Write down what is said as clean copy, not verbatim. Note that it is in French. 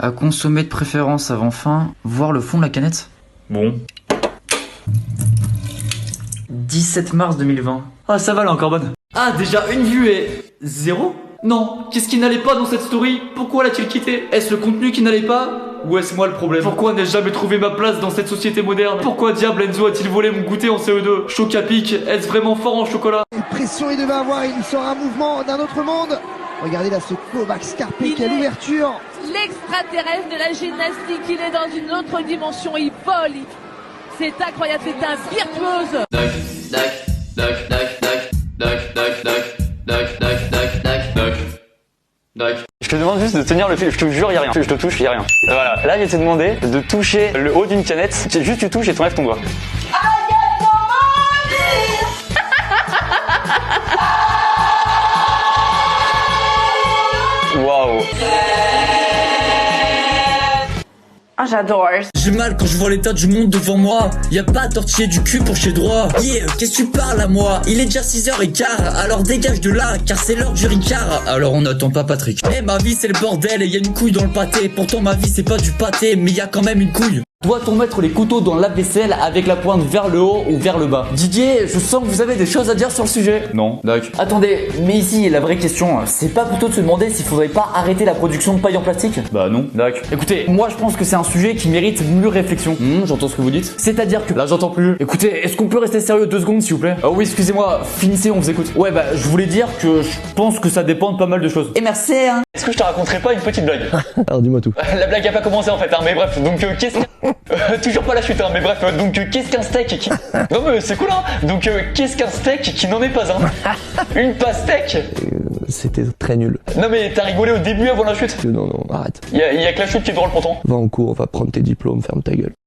À consommer de préférence avant fin, voir le fond de la canette. Bon. 17 mars 2020. Ah, ça va, elle est encore bonne. Ah, déjà une vue et... 0 ? Non, qu'est-ce qui n'allait pas dans cette story? Pourquoi l'a-t-il quitté? Est-ce le contenu qui n'allait pas? Ou est-ce moi le problème? Pourquoi n'ai-je jamais trouvé ma place dans cette société moderne? Pourquoi diable Enzo a-t-il volé mon goûter en CE2? Choc à pic, est-ce vraiment fort en chocolat? Quelle pression il devait avoir, il sort un mouvement d'un autre monde. Regardez là ce Kovacs Scarpe, quelle ouverture. L'extraterrestre de la gymnastique, il est dans une autre dimension, il vole. C'est incroyable, c'est un virtuose. Je te demande juste de tenir le fil, je te jure, y'a rien. Je te touche, y'a rien. Voilà, là je vais te demander de toucher le haut d'une canette. Juste tu touches et t'enlèves ton doigt. Waouh. Ah, j'adore. J'ai mal quand je vois l'état du monde devant moi. Y'a pas à tortiller du cul pour chez droit. Yeah, qu'est-ce que tu parles à moi? Il est déjà 6h15, alors dégage de là, car c'est l'heure du Ricard. Alors on n'attend pas Patrick. Eh, ma vie c'est le bordel et y'a une couille dans le pâté. Pourtant ma vie c'est pas du pâté, mais y'a quand même une couille. Doit-on mettre les couteaux dans la vaisselle avec la pointe vers le haut ou vers le bas? Didier, je sens que vous avez des choses à dire sur le sujet. Non, d'accord. Attendez, mais ici la vraie question, c'est pas plutôt de se demander s'il faudrait pas arrêter la production de paille en plastique? Bah non, d'accord. Écoutez, moi je pense que c'est un sujet qui mérite mûre réflexion. J'entends ce que vous dites. C'est-à-dire que... Là j'entends plus. Écoutez, est-ce qu'on peut rester sérieux 2 secondes s'il vous plaît? Oui, excusez-moi, finissez, on vous écoute. Ouais, bah je voulais dire que je pense que ça dépend de pas mal de choses. Et merci hein. Est-ce que je te raconterai pas une petite blague? Alors dis-moi tout. La blague a pas commencé en fait, hein, mais bref, donc qu'est-ce qu'un... toujours pas la chute, hein, mais bref, donc qu'est-ce qu'un steak qui... Non mais c'est cool hein. Donc qu'est-ce qu'un steak qui n'en est pas un? Une pastèque. C'était très nul. Non mais t'as rigolé au début avant la chute. Non, arrête. Y a que la chute qui est drôle pourtant. Va en cours, va prendre tes diplômes, ferme ta gueule.